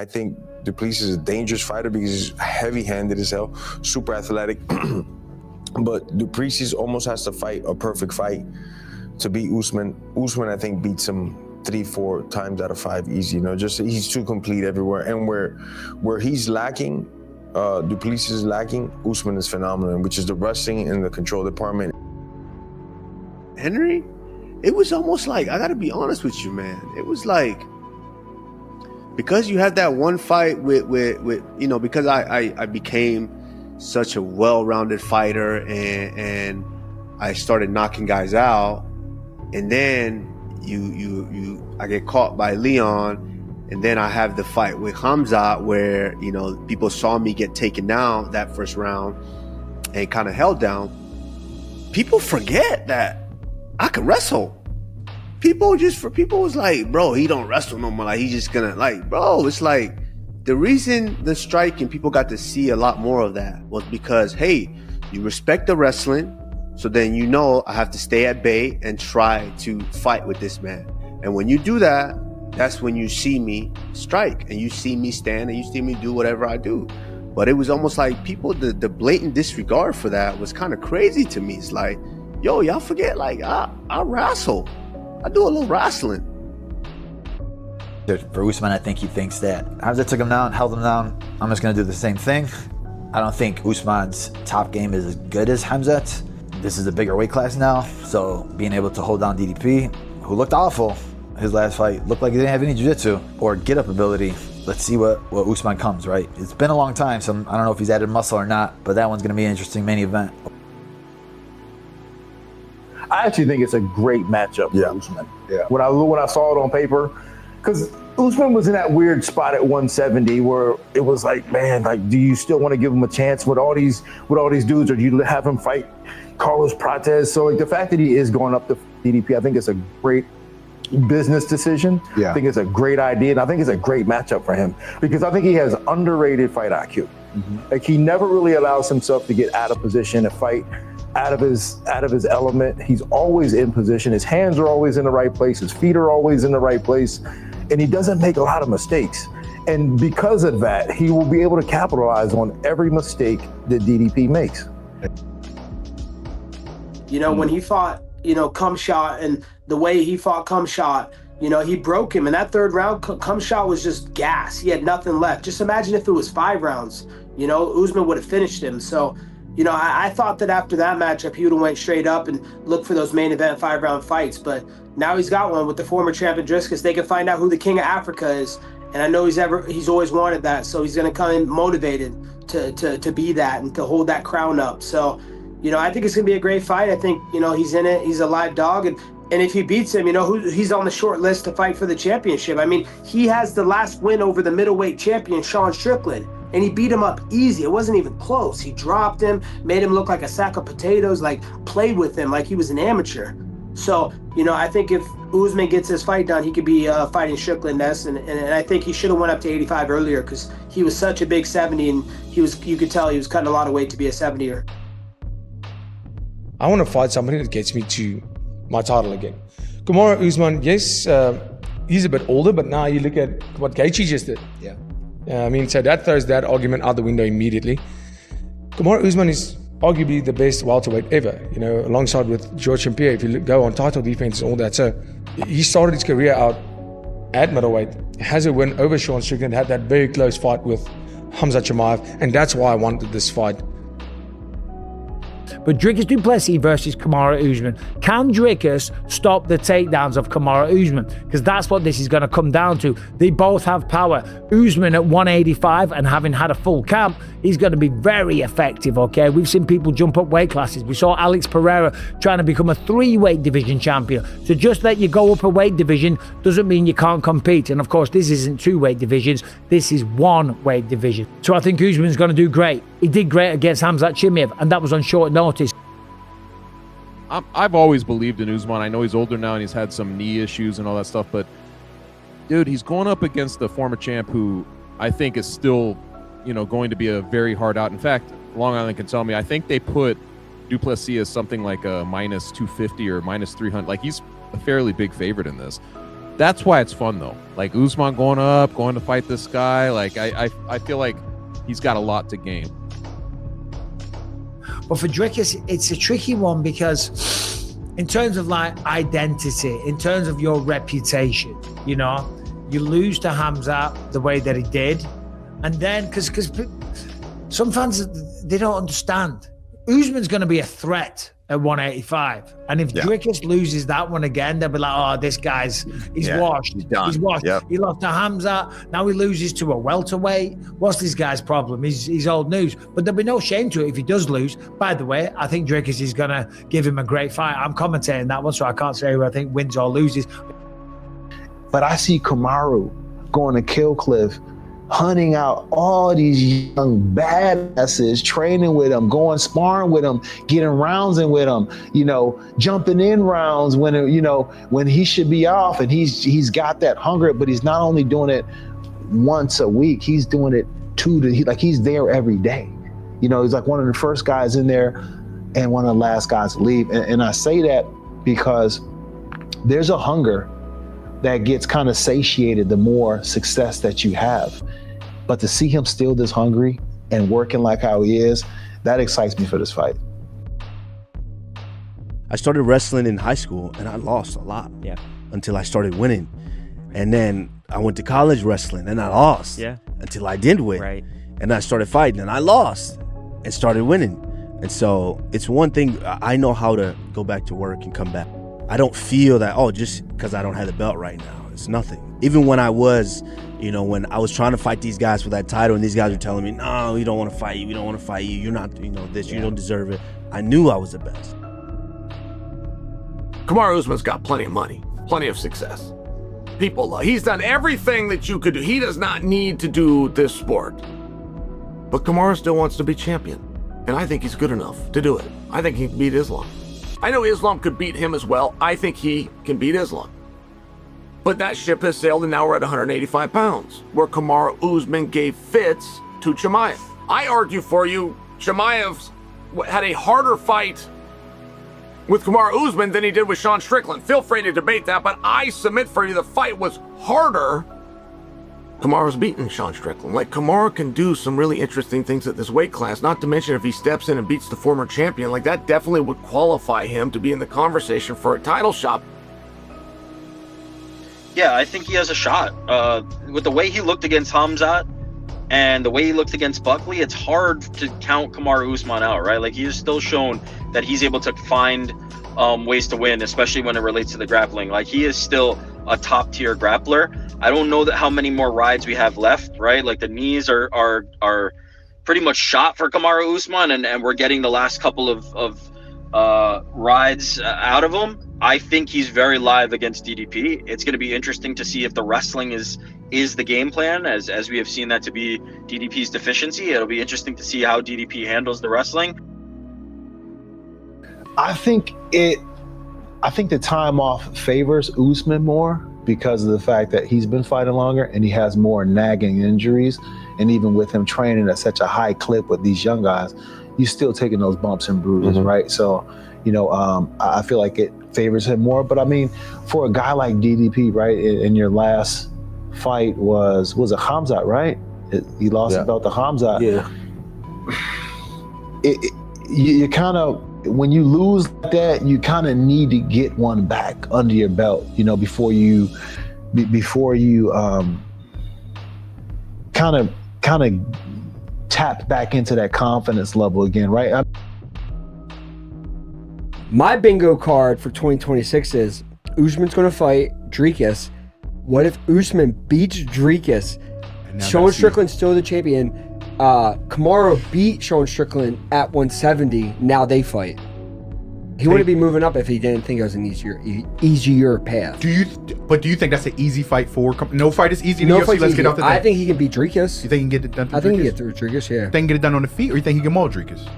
I think Du Plessis is a dangerous fighter because he's heavy-handed as hell, super athletic. But Du Plessis almost has to fight a perfect fight to beat Usman. Usman, I think, beats him 3-4 times out of 5 easy. You know, just he's too complete everywhere. And where he's lacking, Du Plessis is lacking, Usman is phenomenal, which is the wrestling and the control department. Henry, it was almost like, I gotta be honest with you, man. It was like, because you had that one fight with you know, because I became such a well-rounded fighter and I started knocking guys out, and then I get caught by Leon, and then I have the fight with Hamza where, you know, people saw me get taken down that first round and kind of held down. People forget that I could wrestle. People was like, bro, he don't wrestle no more. Like, he's just gonna, like, bro, it's like, the reason the striking people got to see a lot more of that was because, hey, you respect the wrestling, so then you know I have to stay at bay and try to fight with this man. And when you do that, that's when you see me strike, and you see me stand, and you see me do whatever I do. But it was almost like people, the blatant disregard for that was kind of crazy to me. It's like, yo, y'all forget, like, I wrestle. I do a little wrestling. For Usman, I think he thinks that Hamza took him down, held him down, I'm just going to do the same thing. I don't think Usman's top game is as good as Hamzat's. This is a bigger weight class now, so being able to hold down DDP, who looked awful his last fight, looked like he didn't have any jiu-jitsu or get-up ability. Let's see what Usman comes, right? It's been a long time, so I don't know if he's added muscle or not, but that one's going to be an interesting main event. I actually think it's a great matchup for Usman. Yeah. When I saw it on paper, because Usman was in that weird spot at 170 where it was like, man, like, do you still want to give him a chance with all these dudes, or do you have him fight Carlos Prates? So, like, the fact that he is going up to DDP, I think it's a great business decision. Yeah. I think it's a great idea, and I think it's a great matchup for him because I think he has underrated fight IQ. Mm-hmm. Like, he never really allows himself to get out of position and fight out of his element. He's always in position. His hands are always in the right place. His feet are always in the right place. And he doesn't make a lot of mistakes. And because of that, he will be able to capitalize on every mistake that DDP makes. You know, when he fought, you know, Cumshot, and the way he fought Cumshot, you know, he broke him. In that third round, Cumshot was just gas. He had nothing left. Just imagine if it was 5 rounds, you know, Usman would have finished him. So, you know, I thought that after that matchup, he would have went straight up and looked for those main event 5-round fights. But now he's got one with the former champion Dricus. They can find out who the king of Africa is. And I know he's always wanted that. So he's going to come in motivated to be that and to hold that crown up. So, you know, I think it's going to be a great fight. I think, you know, he's in it. He's a live dog. And if he beats him, you know, he's on the short list to fight for the championship. I mean, he has the last win over the middleweight champion, Sean Strickland. And he beat him up easy. It wasn't even close. He dropped him, made him look like a sack of potatoes, like played with him like he was an amateur. So, you know, I think if Usman gets his fight done, he could be fighting Strickland next. And I think he should have went up to 85 earlier because he was such a big 70, and you could tell he was cutting a lot of weight to be a 70er. I want to fight somebody that gets me to my title again. Kamaru Usman, yes, he's a bit older, but now you look at what Gaethje just did. Yeah. I mean, so that throws that argument out the window immediately. Kamaru Usman is arguably the best welterweight ever, you know, alongside with George St. Pierre, if you go on title defense and all that. So he started his career out at middleweight, has a win over Sean Strickland, had that very close fight with Hamza Chimaev, and that's why I wanted this fight. But Dricus Du Plessis versus Kamaru Usman. Can Dricus stop the takedowns of Kamaru Usman? Because that's what this is going to come down to. They both have power. Usman at 185 and having had a full camp, he's going to be very effective, okay? We've seen people jump up weight classes. We saw Alex Pereira trying to become a 3-weight division champion. So just that you go up a weight division doesn't mean you can't compete. And of course, this isn't 2-weight divisions. This is 1-weight division. So I think Usman's going to do great. He did great against Hamzat Chimaev, and that was on short notice. I've always believed in Usman. I know he's older now and he's had some knee issues and all that stuff, but dude, he's going up against the former champ who I think is still, you know, going to be a very hard out. In fact, Long Island can tell me, I think they put Du Plessis as something like a -250 or -300. Like, he's a fairly big favorite in this. That's why it's fun though. Like Usman going to fight this guy. Like I feel like he's got a lot to gain. But for Dricus, it's a tricky one because in terms of like identity, in terms of your reputation, you know, you lose to Hamza the way that he did. And then, because some fans, they don't understand. Usman's going to be a threat at 185. And if Dricus loses that one again, they'll be like, oh, this guy's, he's washed. He's done. He's washed. Yep. He lost to Hamza. Now he loses to a welterweight. What's this guy's problem? He's old news. But there'll be no shame to it if he does lose. By the way, I think Dricus is going to give him a great fight. I'm commentating that one, so I can't say who I think wins or loses. But I see Kamaru going to Kill Cliff, hunting out all these young badasses, training with them, going sparring with them, getting rounds in with them, you know, jumping in rounds when, you know, when he should be off, and he's got that hunger, but he's not only doing it once a week, he's doing it he's there every day. You know, he's like one of the first guys in there and one of the last guys to leave. And I say that because there's a hunger that gets kind of satiated the more success that you have. But to see him still this hungry and working like how he is, that excites me for this fight. I started wrestling in high school and I lost a lot until I started winning. And then I went to college wrestling and I lost until I did win. Right. And I started fighting and I lost and started winning. And so it's one thing, I know how to go back to work and come back. I don't feel that, oh, just because I don't have the belt right now, it's nothing. Even when I was, you know, when I was trying to fight these guys for that title and these guys were telling me, no, we don't want to fight you, we don't want to fight you, you're not, you know, this, you don't deserve it. I knew I was the best. Kamaru Usman's got plenty of money, plenty of success. People love, he's done everything that you could do. He does not need to do this sport. But Kamaru still wants to be champion. And I think he's good enough to do it. I think he can beat Islam. I know Islam could beat him as well. I think he can beat Islam. But that ship has sailed and now we're at 185 pounds, where Kamaru Usman gave fits to Chimaev. I argue for you, Chimaev had a harder fight with Kamaru Usman than he did with Sean Strickland. Feel free to debate that, but I submit for you the fight was harder. Kamaru's beaten Sean Strickland. Like, Kamaru can do some really interesting things at this weight class, not to mention if he steps in and beats the former champion, like that definitely would qualify him to be in the conversation for a title shot. Yeah, I think he has a shot. With the way he looked against Hamzat and the way he looked against Buckley, it's hard to count Kamaru Usman out, right? Like, he has still shown that he's able to find ways to win, especially when it relates to the grappling. Like, he is still a top tier grappler. I don't know that how many more rides we have left, right? Like, the knees are pretty much shot for Kamaru Usman, and we're getting the last couple of rides out of him. I think he's very live against DDP. It's going to be interesting to see if the wrestling is the game plan, as we have seen that to be DDP's deficiency. It'll be interesting to see how DDP handles the wrestling. I think the time off favors Usman more because of the fact that he's been fighting longer and he has more nagging injuries. And even with him training at such a high clip with these young guys, he's still taking those bumps and bruises, right? So, you know, I feel like it favors him more. But I mean, for a guy like DDP, right, in your last fight was it Hamzat, right? He lost the belt to Hamzat. Yeah. You kind of, when you lose like that, you kind of need to get one back under your belt, you know, before you kind of tap back into that confidence level again, right? My bingo card for 2026 is Usman's going to fight Dricus. What if Usman beats Dricus? Sean Strickland's still the champion. Kamaru beat Sean Strickland at 170. Now they fight. He wouldn't be moving up if he didn't think it was an easier path. Do you think that's an easy fight for? No fight is easy in the UFC. Let's get off the thing. I think he can beat Dricus. You think he can get it done through Dricus? I think he can get through Dricus, yeah. Think he can get it done on the feet, or you think he can maul Dricus?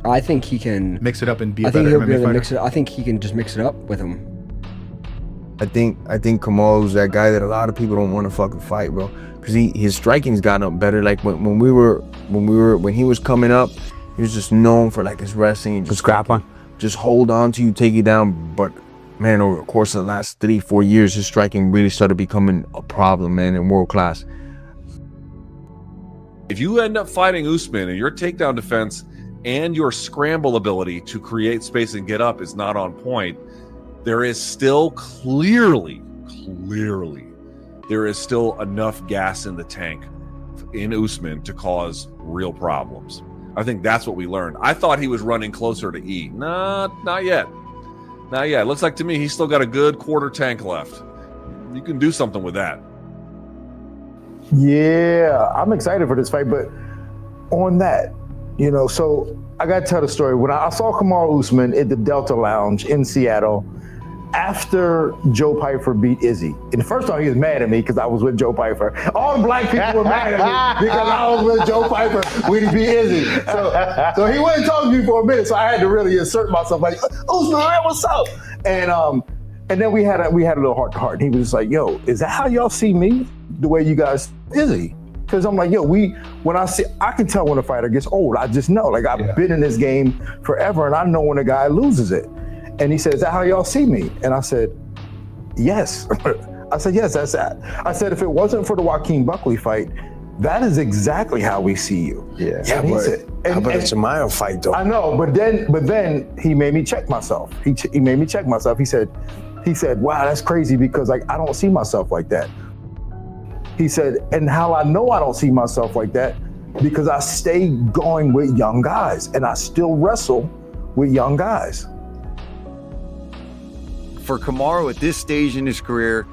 I think he can mix it up and be a I think better he'll be MMA able to fighter. mix it. I think he can just mix it up with him. I think Kamaru's that guy that a lot of people don't want to fucking fight, bro. Because his striking's gotten up better. Like when he was coming up, he was just known for like his wrestling, just grappling, just hold on to you, take you down. But man, over the course of the last 3-4 years, his striking really started becoming a problem, man, in world class. If you end up fighting Usman and your takedown defense and your scramble ability to create space and get up is not on point, there is still clearly, there is still enough gas in the tank in Usman to cause real problems. I think that's what we learned. I thought he was running closer to E. Not yet. Not yet. Looks like to me he's still got a good quarter tank left. You can do something with that. Yeah, I'm excited for this fight, but on that, you know, so I got to tell the story. When I saw Kamaru Usman at the Delta Lounge in Seattle after Joe Pyfer beat Izzy. And the first time he was mad at me because I was with Joe Pyfer. All the black people were mad at me because I was with Joe Pyfer when he beat Izzy. So he wouldn't talk to me for a minute, so I had to really assert myself like, Usman, what's up? And then we had a little heart-to-heart. And he was just like, yo, is that how y'all see me? The way you guys Izzy? Because I'm like, yo, I can tell when a fighter gets old. I just know. Like, I've been in this game forever, and I know when a guy loses it. And he said, is that how y'all see me? And I said, yes. I said, yes, that's that. I said, if it wasn't for the Joaquin Buckley fight, that is exactly how we see you. Yeah, but how about the Chimaev fight, though? I know, but then he made me check myself. He made me check myself. He said, wow, that's crazy because like I don't see myself like that. He said, and how I know I don't see myself like that, because I stay going with young guys and I still wrestle with young guys. For Kamaru at this stage in his career,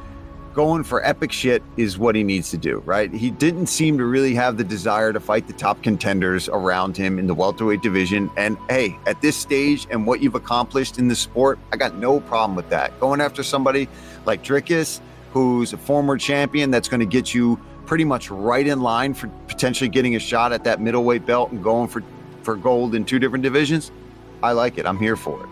going for epic shit is what he needs to do, right? He didn't seem to really have the desire to fight the top contenders around him in the welterweight division. And hey, at this stage and what you've accomplished in the sport, I got no problem with that. Going after somebody like Dricus, who's a former champion, that's going to get you pretty much right in line for potentially getting a shot at that middleweight belt and going for gold in 2 different divisions. I like it. I'm here for it.